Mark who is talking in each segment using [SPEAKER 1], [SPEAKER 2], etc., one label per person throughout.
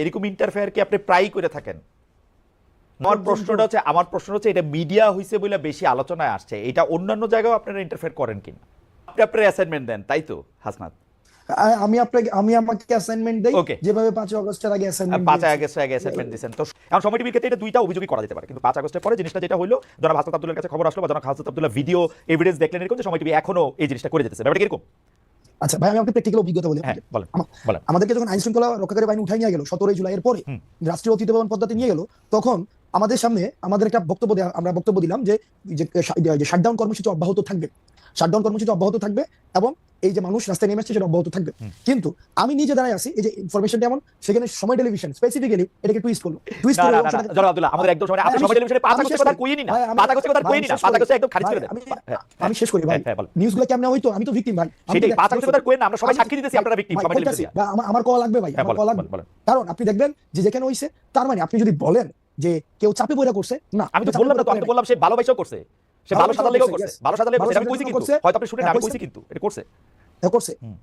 [SPEAKER 1] এরকম ইন্টারফেয়ার কি আপনি প্রায়ই করে থাকেন? আমার প্রশ্নটা হচ্ছে এটা মিডিয়া হইছে বলে বেশি আলোচনায় আসছে, এটা অন্যান্য জায়গায় আপনারা ইন্টারফেয়ার করেন কিনা? আপনি আপনার অ্যাসাইনমেন্ট দেন, তাই তো হাসনাত?
[SPEAKER 2] আমি আমাকে অ্যাসাইনমেন্ট দেই,
[SPEAKER 1] ওকে,
[SPEAKER 2] যেভাবে 5 আগস্টের আগে অ্যাসাইনমেন্ট
[SPEAKER 1] 5
[SPEAKER 2] দিয়েছি।
[SPEAKER 1] আগস্টের আগে অ্যাসাইনমেন্ট দিয়েছেন তো। এখন সময় টিভির ক্ষেত্রে এটা দুইটা অভিযোগই করা যেতে পারে, কিন্তু 5 আগস্টের পরে জিনিসটা যেটা হলো, জনাব হাসনাত আব্দুল্লাহর কাছে খবর আসলো বা জনাব হাসনাত আব্দুল্লাহ ভিডিও এভিডেন্স দেখলেন এরকম যে সময় টিভি এখনো এই জিনিসটা করে যেতেছে, ব্যাপারটা এরকম?
[SPEAKER 2] আচ্ছা ভাই, আমি আপনাকে প্র্যাকটিক্যাল অভিজ্ঞতা বলি
[SPEAKER 1] হ্যাঁ,
[SPEAKER 2] আপনাকে।
[SPEAKER 1] বলেন বলেন।
[SPEAKER 2] আমাদেরকে যখন আইন শৃঙ্খলা রক্ষাকারী বাহিনী উঠাই নিয়ে গেল 17 জুলাইয়ের পরে, রাষ্ট্রীয় অতিথি ভবন পদ্ধতি নিয়ে গেল, তখন আমাদের সামনে আমাদের একটা আমরা বক্তব্য দিলাম যে শাটডাউন কর্মসূচি অব্যাহত থাকবে, এবং এই যে মানুষ রাস্তায় নেমে আসছে সেটা অব্যাহত থাকবে। কিন্তু আমি নিজে দাঁড়ায় আছি, এই যে ইনফরমেশনটা এমন, সেখানে সময় টেলিভিশন স্পেসিফিক্যালি এটাকে টুইস্ট করলো।
[SPEAKER 1] জনাব আব্দুল্লাহ, আমাদের একদম সময় আপনি সময় টেলিভিশনে 5 আগস্টের কথা কইনি না, 5 আগস্টের কথা কইনি না, 5 আগস্টে একদম খারিজ করে দেন।
[SPEAKER 2] আমি শেষ করি ভাই, নিউজগুলো কেমন হইতো, আমি তো ভিকটিম ভাই।
[SPEAKER 1] সেটাই 5 আগস্টের কথা কইন না, আমরা সবাই সাক্ষী দিতেছি আপনারা ভিকটিম সময় টেলিভিশনে।
[SPEAKER 2] আমার কল লাগবে ভাই, আমার কল লাগবে। কারণ আপনি দেখবেন যে যেখানে হইছে, তার মানে আপনি যদি বলেন যে কেউ চাপে পড়ে করছে, না
[SPEAKER 1] আমি তো বললাম না, তো আমি তো বললাম সে ভালোবাসাও করছে, সে ভালো সাজা লেগেও করছে, ভালো সাজা লেগেও করছে, আমি কইছি, কিন্তু হয়তো আপনি শুনেন, আমি কইছি কিন্তু এটা করছে।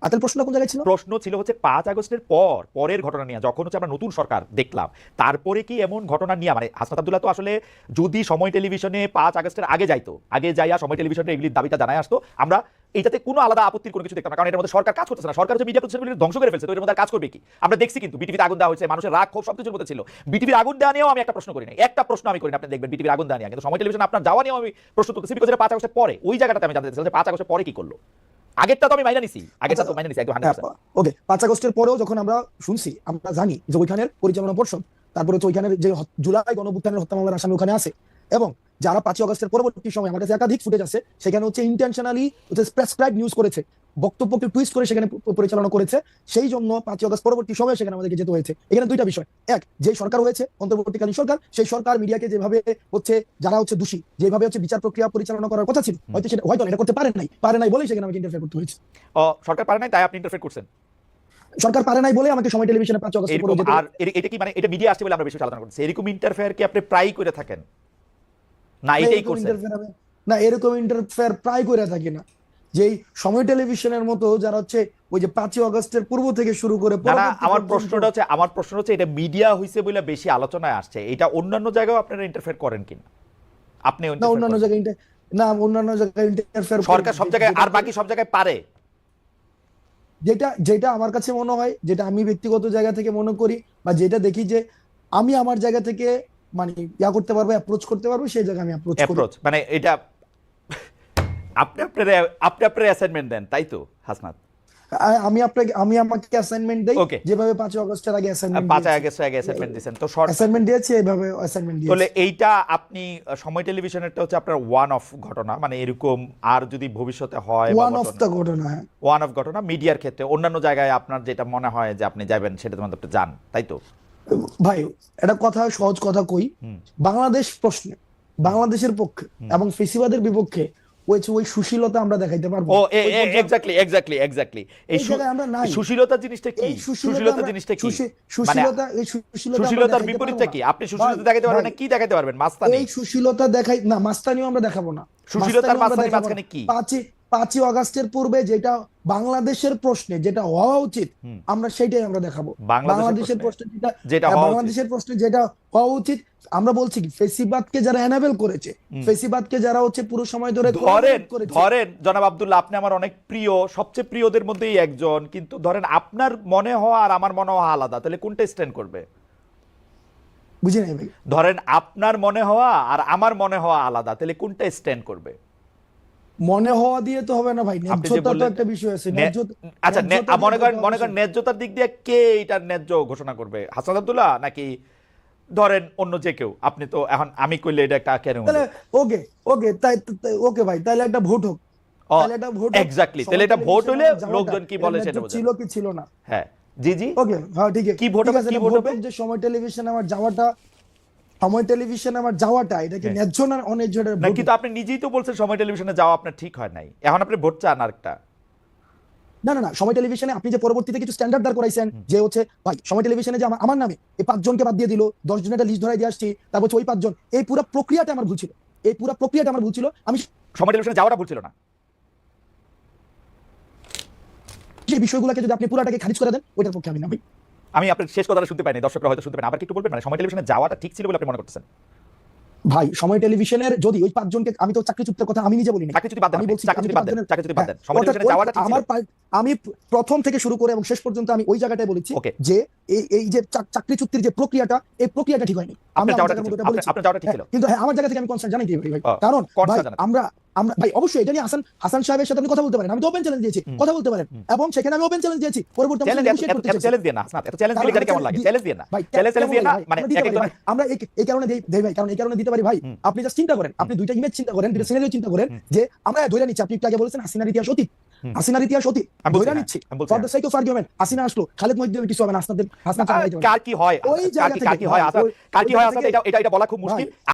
[SPEAKER 2] আতেল প্রশ্ন কোন জায়গায় ছিল?
[SPEAKER 1] প্রশ্ন ছিল হচ্ছে 5 আগস্টের পরের ঘটনা নিয়ে, যখন হচ্ছে আমরা নতুন সরকার দেখলাম, তারপরে কি এমন ঘটনা নিয়ে, মানে হাসনাত আব্দুল্লাহ তো আসলে যদি সময় টেলিভিশনে 5 আগস্টের আগে যাইতো, আগে যাইয়া সময় টেলিভিশনে এগুলির দাবিটা জানায় আসতো, আমরা এটাতে কোনো আলাদা আপত্তির কোনো কিছু দেখতাম না, কারণ এর মধ্যে সরকার কাজ করতেছে না, সরকার হচ্ছে মিডিয়া প্রতিষ্ঠানগুলি ধ্বংস করে ফেলছে, তো এর মধ্যে কাজ করবে কি? আমরা দেখছি কিন্তু বিটিভিতে আগুন দেওয়া হয়েছে, মানুষের রাগ ক্ষোভ সবকিছুর মধ্যে ছিল। বিটিভির আগুন দেওয়া নিয়েও আমি একটা প্রশ্ন করি না, একটা প্রশ্ন আমি করি না, আপনি দেখবেন বিটিভির আগুন দেওয়া নিয়ে, কিন্তু সময় টেলিভিশনে আপনার যাওয়া নিয়েও আমি প্রশ্ন তুলতেছি, বিকজ এটা 5 আগস্টের পরে, ওই জায়গাটাতে আমি জানতে চাইছিলাম যে 5 আগস্টের পরে কি করলো। আগেরটা তো আমি মাইনা নিছি, আগেরটা তো মাইনা নিছি একদম 100%।
[SPEAKER 2] ওকে, 5 আগস্টের পরেও যখন আমরা শুনছি, আমরা জানি যে ওইখানের পরিচালনা পর্ষদ, তারপরে তো ওইখানের যে জুলাই গণঅভ্যুত্থানের হত্যা মামলার আসামি ওখানে আছে, এবং যারা 5 আগস্টের পরবর্তী সময়, আমার কাছে একাধিক ফুটেজ আছে, সেখানে হচ্ছে ইন্টেনশনালি প্রেসক্রাইব নিউজ করেছে, বক্তব্যকে টুইস্ট করে সেখানে পরিচালনা করেছে, সেই জন্য 5 আগস্ট পরবর্তী সময়ে সেখানে আমাদেরকে যেতে হয়েছে। এখানে দুইটা বিষয়, এক, যে সরকার হয়েছে অন্তর্বর্তীকালীন সরকার, সেই সরকার মিডিয়াকে যেভাবে হচ্ছে, যারা হচ্ছে দোষী, যেভাবে হচ্ছে বিচার প্রক্রিয়া পরিচালনা করার কথা ছিল, হয়তো এটা করতে পারে নাই বলেই সেখানে আমাকে ইন্টারফেয়ার করতে হয়েছে।
[SPEAKER 1] সরকার পারে নাই তাই আপনি ইন্টারফেয়ার করছেন?
[SPEAKER 2] সরকার পারে নাই বলে আমাকে সময় টেলিভিশনে 5 আগস্ট
[SPEAKER 1] এরকম, আর এটা কি মানে এটা মিডিয়া আসছে বলে আমরা বেশি আলোচনা করতেছি, এরকম ইন্টারফেয়ার কি আপনি প্রায়ই করে থাকেন না এটাই করছেন?
[SPEAKER 2] না, এরকম ইন্টারফেয়ার প্রায় করে থাকি না, যেই সময় টেলিভিশনের মতো যারা হচ্ছে ওই যে 5 আগস্টের পূর্ব থেকে শুরু করে
[SPEAKER 1] আমার প্রশ্নটা হচ্ছে এটা মিডিয়া হইছে বলে বেশি আলোচনায় আসছে, এটা অন্যান্য জায়গায় আপনারা ইন্টারফেয়ার করেন কিনা? আপনি
[SPEAKER 2] অন্যান্য জায়গায় ইন্টারফেয়ার
[SPEAKER 1] সরকার সব জায়গায় আর বাকি সব জায়গায় পারে,
[SPEAKER 2] যেটা আমার কাছে মনে হয়, যেটা আমি ব্যক্তিগত জায়গা থেকে মনে করি, বা যেটা দেখি যে আমি আমার জায়গা থেকে মানে করতে পারবো, অ্যাপ্রোচ করতে পারবো, সেই জায়গায় আমি অ্যাপ্রোচ করি।
[SPEAKER 1] মানে এটা আপনি আপনার অ্যাসাইনমেন্ট দেন, তাই তো হাসনাত?
[SPEAKER 2] আমি আমাকে অ্যাসাইনমেন্ট দেই, যেভাবে 5 আগস্টের আগে
[SPEAKER 1] 5 আগস্টের আগে অ্যাসাইনমেন্ট দিয়েছেন তো,
[SPEAKER 2] অ্যাসাইনমেন্ট দিয়েছি, এইভাবে অ্যাসাইনমেন্ট দিয়েছি।
[SPEAKER 1] তাহলে এইটা আপনি সময় টেলিভিশনেরটা হচ্ছে আপনার ওয়ান অফ ঘটনা, মানে এরকম আর যদি ভবিষ্যতে হয়
[SPEAKER 2] ওয়ান অফ দ্য ঘটনা,
[SPEAKER 1] ওয়ান অফ ঘটনা মিডিয়ার ক্ষেত্রে অন্যান্য জায়গায় আপনার যেটা মনে হয় যে আপনি যাবেন সেটা তোমাদের আপনি যান, তাই তো?
[SPEAKER 2] ভাই এটা কথা, সহজ কথা কই, বাংলাদেশ প্রশ্নে বাংলাদেশের পক্ষে এবং ফেসিবাদের বিপক্ষে ওই সুশীলতা আমরা দেখাইতে পারবো।
[SPEAKER 1] ও এক্স্যাক্টলি এই সুশীলতা জিনিসটা কি? সুশীলতা জিনিসটা কি? সুশীলতার বিপরীতটা কি? আপনি সুশীলতা দেখাইতে পারবেন না, কি দেখাইতে পারবেন? মাস্তানি?
[SPEAKER 2] এই সুশীলতা দেখাই না, মাস্তানিও আমরা দেখাবো না।
[SPEAKER 1] সুশীলতার মাঝখানে কি?
[SPEAKER 2] 5 আগস্টের পূর্বে যেটা বাংলাদেশের প্রশ্নে যেটা হওয়া উচিত, আমরা সেটাই আমরা দেখাবো। বাংলাদেশের প্রশ্নে যেটা হওয়া উচিত, আমরা বলছি কি, ফেসিবাদকে যারা এনাবেল করেছে, ফেসিবাদকে যারা হচ্ছে পুরো সময় ধরে
[SPEAKER 1] ধরেন জনাব আব্দুল্লাহ, আপনি আমার অনেক প্রিয়, সবচেয়ে প্রিয়দের মধ্যেই একজন, কিন্তু ধরেন আপনার মনে হওয়া আর আমার মনে হওয়া আলাদা, তাহলে কোনটা স্ট্যান্ড করবে?
[SPEAKER 2] বুঝি নাই ভাই।
[SPEAKER 1] ধরেন আপনার মনে হওয়া আর আমার মনে হওয়া আলাদা, তাহলে কোনটা স্ট্যান্ড করবে?
[SPEAKER 2] মনে হওয়া দিয়ে তো হবে না ভাই, ন্যায্যতা তো একটা বিষয় আছে।
[SPEAKER 1] আচ্ছা, মনে করেন ন্যায্যতার দিক দিয়ে কে এটার ন্যায্য ঘোষণা করবে, হাসনাত আব্দুল্লাহ নাকি ধরেন অন্য যে কেউ? আপনি তো এখন আমি কইলে এটা একটা কেন?
[SPEAKER 2] ওকে ভাই, তাহলে একটা ভোট হোক,
[SPEAKER 1] এক্স্যাক্টলি, তাহলে এটা ভোট হলে লোকজন কি বলে সেটা
[SPEAKER 2] ছিল কি ছিল না।
[SPEAKER 1] হ্যাঁ, জি
[SPEAKER 2] ওকে, হ্যাঁ ঠিক আছে,
[SPEAKER 1] কি ভোট হবে?
[SPEAKER 2] যে সময় টেলিভিশনে আমার যাওয়াটা এটা কি ন্যায্য না অন্যায্য?
[SPEAKER 1] কিন্তু আপনি নিজেই তো বলছেন সময় টেলিভিশনে যাওয়া আপনার ঠিক হয় নাই, এখন আপনি ভোট চান আরেকটা।
[SPEAKER 2] না, সময় টেলিভিশনে আপনি যে পরবর্তীতে কিছু স্ট্যান্ডার্ড দাঁড় করাইছেন, যে হচ্ছে ভাই সময় টেলিভিশনে যে আমার নামে এই 5 জনকে বাদ দিয়ে দিল, 10 জনের একটা লিস্ট ধরাই দিয়ে আসছি, তারপর ওই 5 জন, এই পুরো প্রক্রিয়াটা আমার ভুল ছিল, আমি
[SPEAKER 1] সময় টেলিভিশনে যাওয়াটা ভুল ছিল না।
[SPEAKER 2] সেই বিষয়গুলোকে যদি আপনি পুরাটাকে খারিজ করে দেন, ওইটার পক্ষে আমি না ভাই।
[SPEAKER 1] আমি আপনার শেষ কথাটা শুনতে পাইনি, দর্শকরা হয়তো শুনতে পারেন, আবার কি একটু বলবেন, মানে সময় টেলিভিশনে যাওয়াটা ঠিক ছিল বলে আপনি মনে করতেছেন?
[SPEAKER 2] ভাই সময় টেলিভিশনের যদি ওই 5 জনকে, আমি তো চাকরি চুক্তির কথা আমি নিজে বলিনি,
[SPEAKER 1] চাকরি যদি বাদ দেন,
[SPEAKER 2] আমি বলছি
[SPEAKER 1] চাকরি যদি বাদ দেন, চাকরি যদি বাদ দেন, সময়
[SPEAKER 2] অর্থাৎ
[SPEAKER 1] টেলিভিশনে যাওয়াটা ঠিক ছিল।
[SPEAKER 2] আমার আমি প্রথম থেকে শুরু করে এবং শেষ পর্যন্ত আমি ওই জায়গাটায় বলেছি
[SPEAKER 1] ওকে,
[SPEAKER 2] যে এই যে চাকরি চুক্তির যে প্রক্রিয়াটা, এই প্রক্রিয়াটা ঠিক হয়নি। আমি
[SPEAKER 1] আপনার
[SPEAKER 2] আমার
[SPEAKER 1] যাওয়াটা
[SPEAKER 2] জায়গার
[SPEAKER 1] ঠিক
[SPEAKER 2] মধ্যে
[SPEAKER 1] ছিল,
[SPEAKER 2] এটা বলেছি।
[SPEAKER 1] আপনার যাওয়াটা ঠিক ছিল।
[SPEAKER 2] কিন্তু হ্যাঁ, আমার জায়গা থেকে আমি কনসার্ন জানাই দিই ভাই,
[SPEAKER 1] ও,
[SPEAKER 2] কারণ
[SPEAKER 1] concern
[SPEAKER 2] ভাই
[SPEAKER 1] জানাতে।
[SPEAKER 2] আমরা ভাই অবশ্যই এটা নিয়ে হাসান সাহেবের সাথে আপনি কথা বলতে পারেন, আমি তো ওপেন চ্যালেঞ্জ দিয়েছি, কথা বলতে পারেন, এবং সেখানে আমি ওপেন চ্যালেঞ্জ দিয়েছি, পরবর্তী আমরা negotiate করতে চাইছি।
[SPEAKER 1] চ্যালেঞ্জ দিয়ে না হাসনাত, এত চ্যালেঞ্জ দিলে জানি কেমন লাগে, চ্যালেঞ্জ দিয়ে না,
[SPEAKER 2] ভাই
[SPEAKER 1] চ্যালেঞ্জ দিয়ে না, মানে
[SPEAKER 2] দিতে পারি
[SPEAKER 1] একদম
[SPEAKER 2] ভাই, আমরা এই কারণে দেই ভাই, কারণ এই কারণে দিতে পারি ভাই। আপনি জাস্ট চিন্তা করেন, আপনি দুইটা ইমেজ চিন্তা করেন, দুইটা সিনারিও চিন্তা করেন, যে আমরা ধরে নিচ্ছি, আপনি একটু আগে বলেছেন হাসিনার ইতিহাস অতীত, হাসিনার ইতিহাস অতীত
[SPEAKER 1] আমি বলছি,
[SPEAKER 2] ধরে
[SPEAKER 1] হ্যাঁ,
[SPEAKER 2] নিচ্ছি,
[SPEAKER 1] আমি বলছি,
[SPEAKER 2] ফর
[SPEAKER 1] হ্যাঁ।
[SPEAKER 2] The sake of argument, Hasina আসলো, খালেদ মহিউদ্দিন কিছু হবে না, হাসনাত
[SPEAKER 1] কার কি হয়,
[SPEAKER 2] ওই জায়গা
[SPEAKER 1] কার কি হয়,
[SPEAKER 2] থেকে
[SPEAKER 1] কার কি হয়
[SPEAKER 2] ভাই,
[SPEAKER 1] আসাদ,
[SPEAKER 2] ওই
[SPEAKER 1] কার কি হয়
[SPEAKER 2] জায়গা
[SPEAKER 1] আসাদ,
[SPEAKER 2] থেকে
[SPEAKER 1] এটা বলা খুব মুশকিল।
[SPEAKER 2] ভাই,